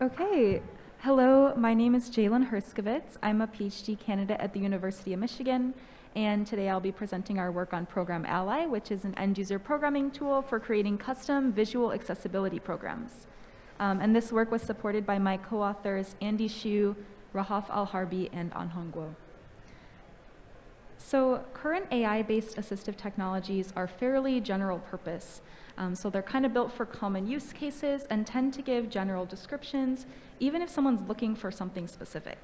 Okay, hello, my name is Jalen Herskovitz. I'm a PhD candidate at the University of Michigan, and today I'll be presenting our work on ProgramAlly, which is an end-user programming tool for creating custom visual accessibility programs. And this work was supported by my co-authors Andy Xu, Rahaf Al-Harbi, and Anhong Guo. So current AI-based assistive technologies are fairly general purpose. So they're kind of built for common use cases and tend to give general descriptions, even if someone's looking for something specific.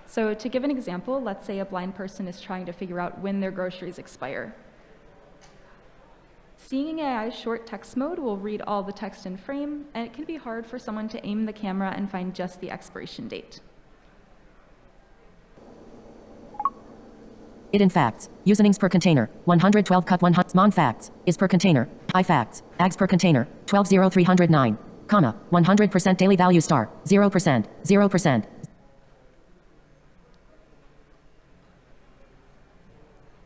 So to give an example, let's say a blind person is trying to figure out when their groceries expire. Seeing AI's short text mode will read all the text in frame, and it can be hard for someone to aim the camera and find just the expiration date. It in facts. Usenames per container. 112 cut 100. Mon facts. Is per container. I facts. Ags per container. 120309. Comma. 100% daily value star. 0%. 0%.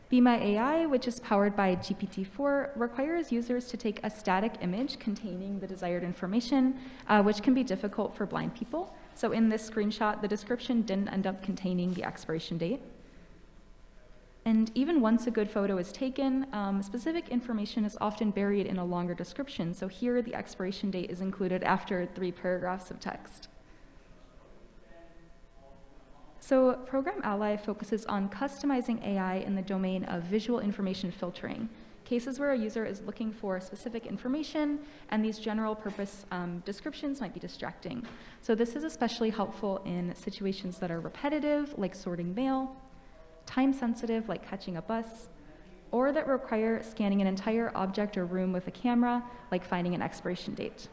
Be My AI, which is powered by GPT-4, requires users to take a static image containing the desired information, which can be difficult for blind people. So in this screenshot, the description didn't end up containing the expiration date. And even once a good photo is taken, specific information is often buried in a longer description. So here, the expiration date is included after 3 paragraphs of text. So ProgramAlly focuses on customizing AI in the domain of visual information filtering, cases where a user is looking for specific information, and these general purpose descriptions might be distracting. So this is especially helpful in situations that are repetitive, like sorting mail, time-sensitive, like catching a bus, or that require scanning an entire object or room with a camera, like finding an expiration date.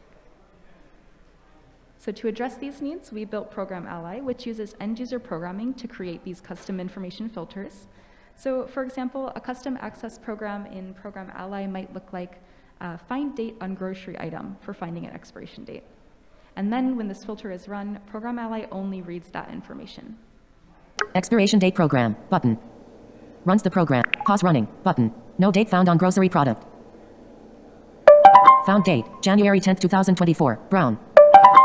So to address these needs, we built ProgramAlly, which uses end-user programming to create these custom information filters. So for example, a custom access program in ProgramAlly might look like find date on grocery item for finding an expiration date. And then when this filter is run, ProgramAlly only reads that information. Expiration date program. Button. Runs the program. Pause running. Button. No date found on grocery product. Found date. January 10th, 2024. Brown.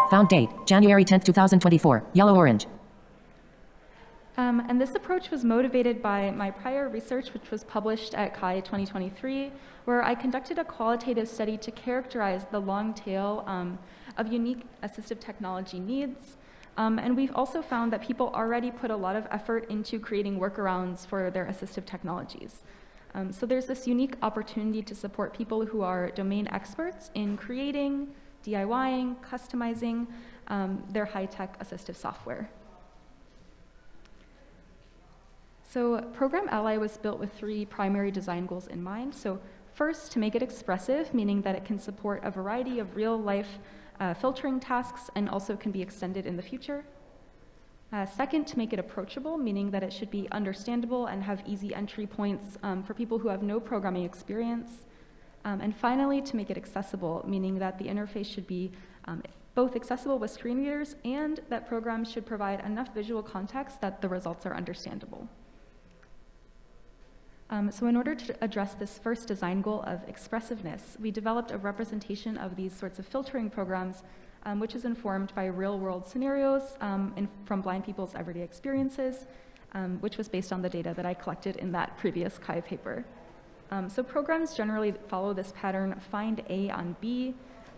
Found date. January 10th, 2024. Yellow-orange. And this approach was motivated by my prior research, which was published at CHI 2023, where I conducted a qualitative study to characterize the long tail of unique assistive technology needs. And we've also found that people already put a lot of effort into creating workarounds for their assistive technologies. So there's this unique opportunity to support people who are domain experts in creating, DIYing, customizing their high-tech assistive software. So ProgramAlly was built with 3 primary design goals in mind. So first, to make it expressive, meaning that it can support a variety of real-life filtering tasks and also can be extended in the future. Second, to make it approachable, meaning that it should be understandable and have easy entry points for people who have no programming experience. And finally, to make it accessible, meaning that the interface should be both accessible with screen readers and that programs should provide enough visual context that the results are understandable. So in order to address this first design goal of expressiveness, we developed a representation of these sorts of filtering programs, which is informed by real-world scenarios from blind people's everyday experiences, which was based on the data that I collected in that previous CHI paper. So programs generally follow this pattern, find A on B,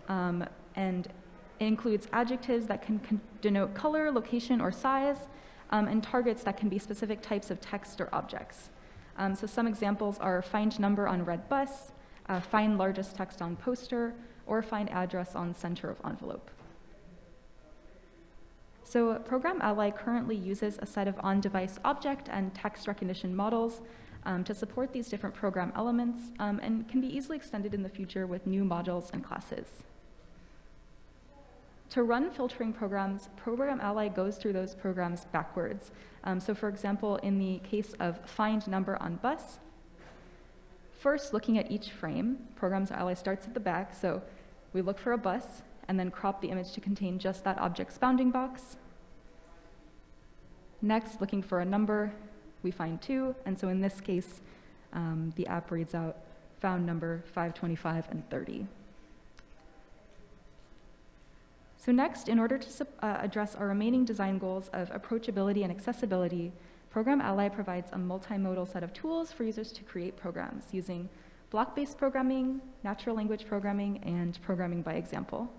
and it includes adjectives that can denote color, location, or size, and targets that can be specific types of text or objects. So some examples are find number on red bus, find largest text on poster, or find address on center of envelope. So ProgramAlly currently uses a set of on-device object and text recognition models to support these different program elements and can be easily extended in the future with new modules and classes. To run filtering programs, ProgramAlly goes through those programs backwards. So for example, in the case of find number on bus, first looking at each frame, ProgramAlly starts at the back, so we look for a bus and then crop the image to contain just that object's bounding box. Next, looking for a number, we find 2, and so in this case, the app reads out found number 525 and 30. So next, in order to address our remaining design goals of approachability and accessibility, ProgramAlly provides a multimodal set of tools for users to create programs using block-based programming, natural language programming, and programming by example.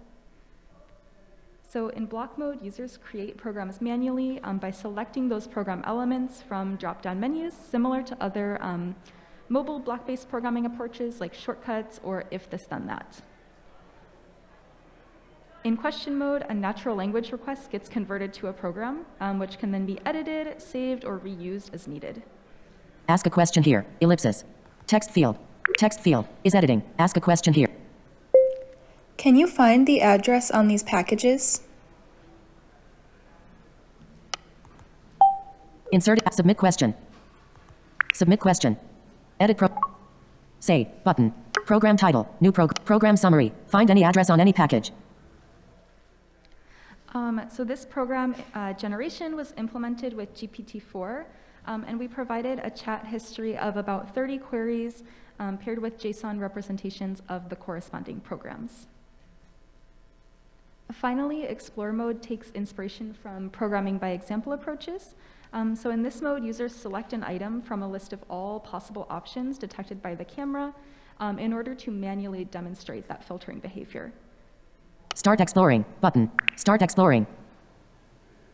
So in block mode, users create programs manually by selecting those program elements from drop-down menus, similar to other mobile block-based programming approaches like shortcuts or if this, then that. In question mode, a natural language request gets converted to a program, which can then be edited, saved, or reused as needed. Ask a question here, ellipsis. Text field. Text field is editing. Ask a question here. Can you find the address on these packages? Insert. Submit question. Submit question. Edit Save button. Program title. New program summary. Find any address on any package. So this program generation was implemented with GPT-4, and we provided a chat history of about 30 queries paired with JSON representations of the corresponding programs. Finally, Explore mode takes inspiration from programming by example approaches. So in this mode, users select an item from a list of all possible options detected by the camera in order to manually demonstrate that filtering behavior. Start exploring button. Start exploring.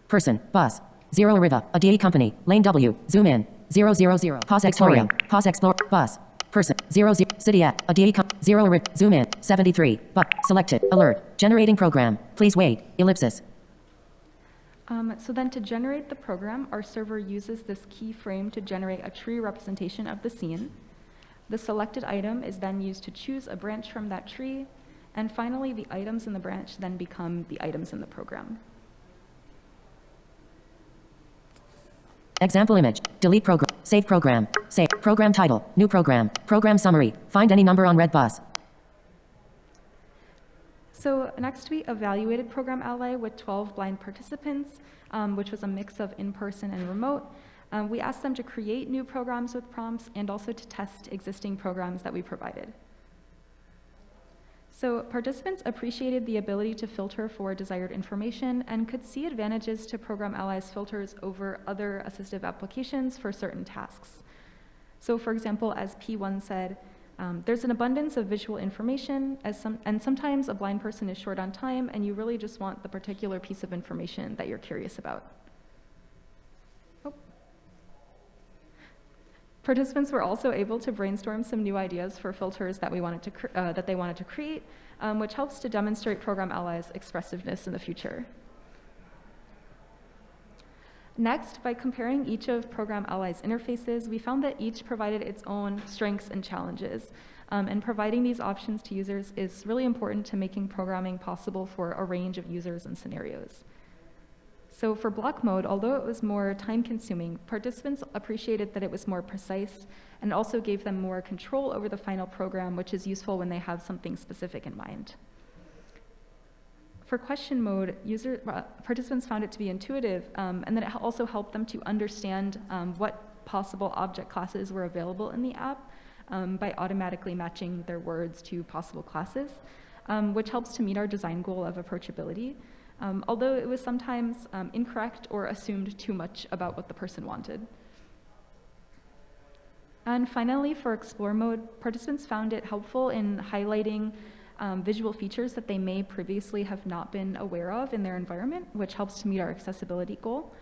Person, bus, 0 Riva, a DA company, lane W, zoom in, 000, pause exploring, pause explore, bus, person, 0 city at, a DA 0 Riva, zoom in, 73, but selected, alert, generating program, please wait, ellipsis. So then to generate the program, our server uses this keyframe to generate a tree representation of the scene. The selected item is then used to choose a branch from that tree. And finally, the items in the branch then become the items in the program. Example image, delete program, save program, save program title, new program, program summary, find any number on red bus. So next we evaluated ProgramAlly with 12 blind participants, which was a mix of in-person and remote. We asked them to create new programs with prompts and also to test existing programs that we provided. So participants appreciated the ability to filter for desired information and could see advantages to ProgramAlly's filters over other assistive applications for certain tasks. So for example, as P1 said, there's an abundance of visual information, and sometimes a blind person is short on time and you really just want the particular piece of information that you're curious about. Participants were also able to brainstorm some new ideas for filters that they wanted to create, which helps to demonstrate ProgramAlly's expressiveness in the future. Next, by comparing each of ProgramAlly's interfaces, we found that each provided its own strengths and challenges. And providing these options to users is really important to making programming possible for a range of users and scenarios. So for block mode, although it was more time-consuming, participants appreciated that it was more precise and also gave them more control over the final program, which is useful when they have something specific in mind. For question mode, participants found it to be intuitive, and then it also helped them to understand what possible object classes were available in the app by automatically matching their words to possible classes, which helps to meet our design goal of approachability. Although it was sometimes incorrect or assumed too much about what the person wanted. And finally, for Explore mode, participants found it helpful in highlighting visual features that they may previously have not been aware of in their environment, which helps to meet our accessibility goal.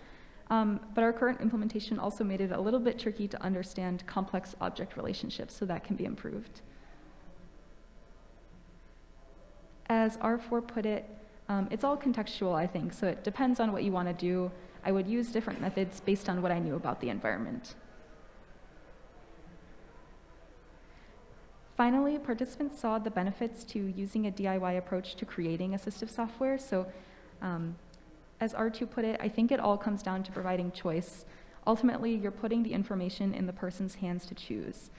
But our current implementation also made it a little bit tricky to understand complex object relationships, so that can be improved. As R4 put it, it's all contextual, I think, so it depends on what you want to do. I would use different methods based on what I knew about the environment. Finally, participants saw the benefits to using a DIY approach to creating assistive software. So as R2 put it, I think it all comes down to providing choice. Ultimately, you're putting the information in the person's hands to choose.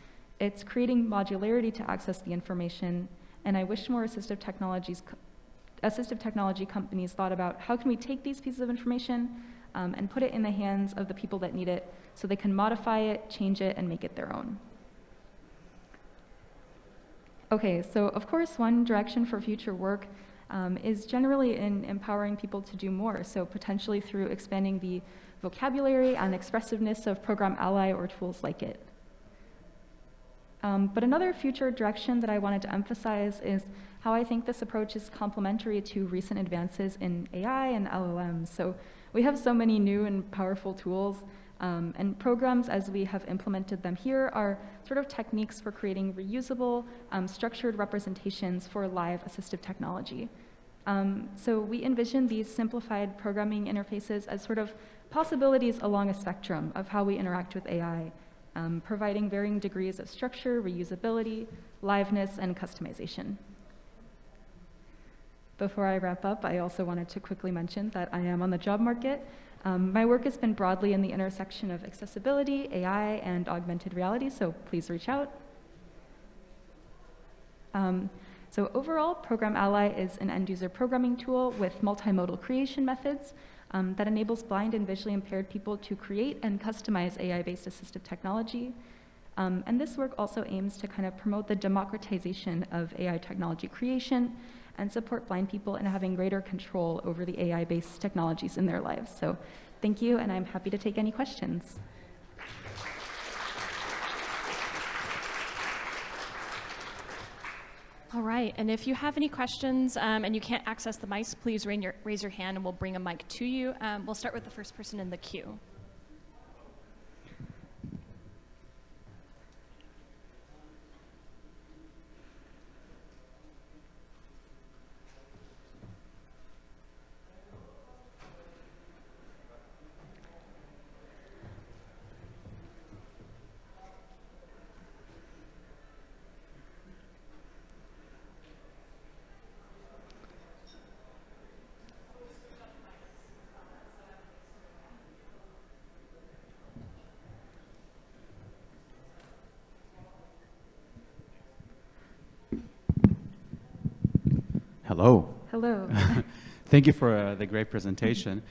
It's creating modularity to access the information, and I wish more assistive technology companies thought about how can we take these pieces of information and put it in the hands of the people that need it so they can modify it, change it, and make it their own. Okay, so of course one direction for future work is generally in empowering people to do more, so potentially through expanding the vocabulary and expressiveness of ProgramAlly or tools like it. But another future direction that I wanted to emphasize is how I think this approach is complementary to recent advances in AI and LLMs. So we have so many new and powerful tools, and programs as we have implemented them here are sort of techniques for creating reusable, structured representations for live assistive technology. So we envision these simplified programming interfaces as sort of possibilities along a spectrum of how we interact with AI, providing varying degrees of structure, reusability, liveness, and customization. Before I wrap up, I also wanted to quickly mention that I am on the job market. My work has been broadly in the intersection of accessibility, AI, and augmented reality, so please reach out. So overall, ProgramAlly is an end-user programming tool with multimodal creation methods that enables blind and visually impaired people to create and customize AI-based assistive technology. And this work also aims to kind of promote the democratization of AI technology creation and support blind people in having greater control over the AI-based technologies in their lives. So thank you, and I'm happy to take any questions. All right, and if you have any questions and you can't access the mics, please raise your hand and we'll bring a mic to you. We'll start with the first person in the queue. Hello. Hello. Thank you for the great presentation.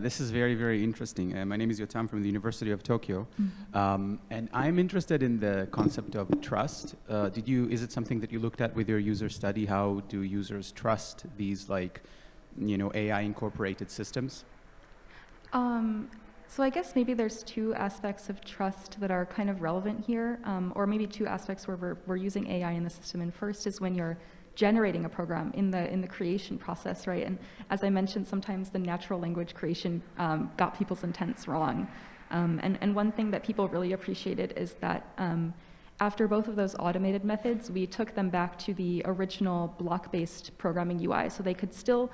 This is very, very interesting. My name is Yotam from the University of Tokyo. And I'm interested in the concept of trust. Is it something that you looked at with your user study? How do users trust these AI incorporated systems? So I guess maybe there's two aspects of trust that are kind of relevant here, or maybe two aspects where we're using AI in the system. And first is when you're generating a program in the creation process, right? And as I mentioned, sometimes the natural language creation got people's intents wrong. And one thing that people really appreciated is that after both of those automated methods, we took them back to the original block-based programming UI, so they could still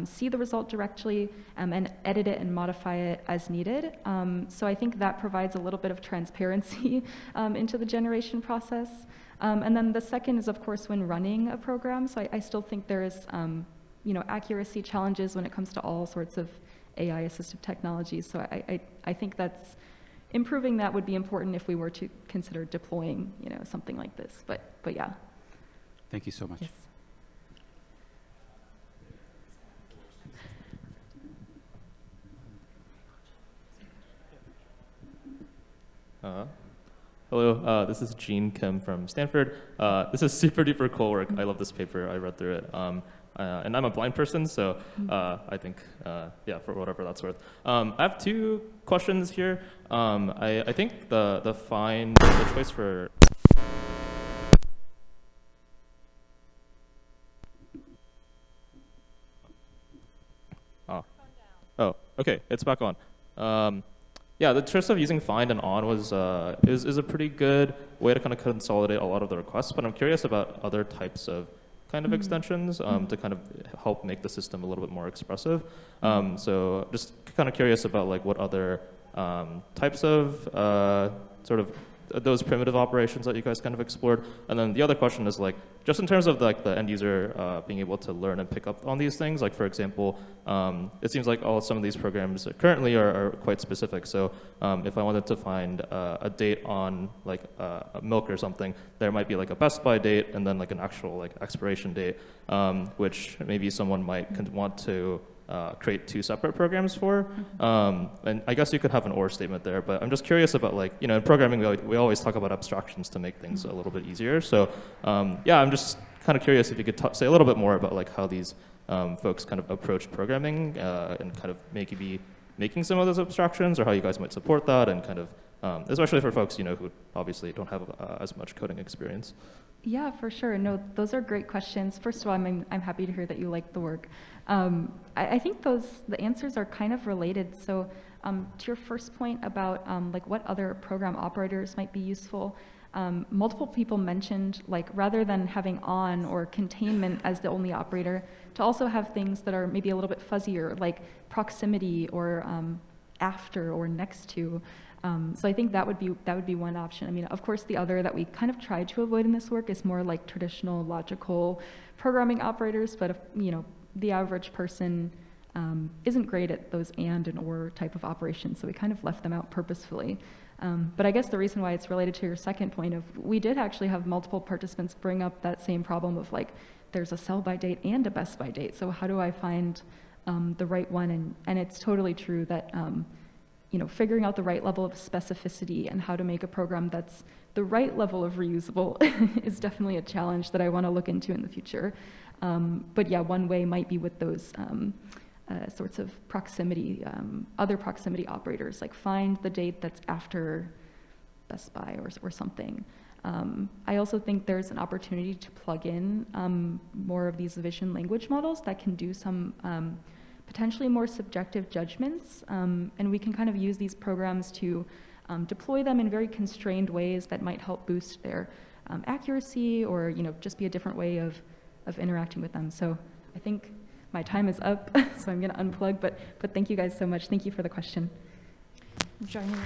see the result directly and edit it and modify it as needed. So I think that provides a little bit of transparency into the generation process. And then the second is, of course, when running a program. So I still think there is, accuracy challenges when it comes to all sorts of AI assistive technologies. So I think that's improving that would be important if we were to consider deploying, something like this. But yeah. Thank you so much. Yes. Hello, this is Gene Kim from Stanford. This is super duper cool work. I love this paper. I read through it. And I'm a blind person, so I think, for whatever that's worth. I have two questions here. I think the choice for Oh, okay, it's back on. Yeah, the choice of using find and on is a pretty good way to kind of consolidate a lot of the requests, but I'm curious about other types of kind of extensions to kind of help make the system a little bit more expressive. So just kind of curious about what other types of sort of those primitive operations that you guys kind of explored. And then the other question is just in terms of the end user being able to learn and pick up on these things, for example, it seems like some of these programs currently are quite specific. So if I wanted to find a date on a milk or something, there might be a Best By date and then an actual expiration date, which maybe someone might want to create two separate programs for. And I guess you could have an or statement there, but I'm just curious about in programming we always talk about abstractions to make things a little bit easier. So I'm just kind of curious if you could say a little bit more about how these folks kind of approach programming and kind of maybe be making some of those abstractions, or how you guys might support that, and kind of, especially for folks, who obviously don't have as much coding experience. Yeah, for sure. No, those are great questions. First of all, I'm happy to hear that you like the work. I think the answers are kind of related. So to your first point about like what other program operators might be useful, multiple people mentioned, like, rather than having on or containment as the only operator, to also have things that are maybe a little bit fuzzier, like proximity or after or next to. So I think that would be one option. I mean, of course, the other that we kind of tried to avoid in this work is more like traditional logical programming operators, but if, the average person isn't great at those and or type of operations, so we kind of left them out purposefully. But I guess the reason why it's related to your second point of, we did actually have multiple participants bring up that same problem of, like, there's a sell by date and a best by date, so how do I find the right one? And it's totally true that figuring out the right level of specificity and how to make a program that's the right level of reusable is definitely a challenge that I want to look into in the future. But yeah, one way might be with those sorts of proximity, other proximity operators, like find the date that's after Best Buy or something. I also think there's an opportunity to plug in more of these vision language models that can do some potentially more subjective judgments, and we can kind of use these programs to deploy them in very constrained ways that might help boost their accuracy, or just be a different way of interacting with them. So I think my time is up, so I'm going to unplug, but thank you guys so much. Thank you for the question. Joining me.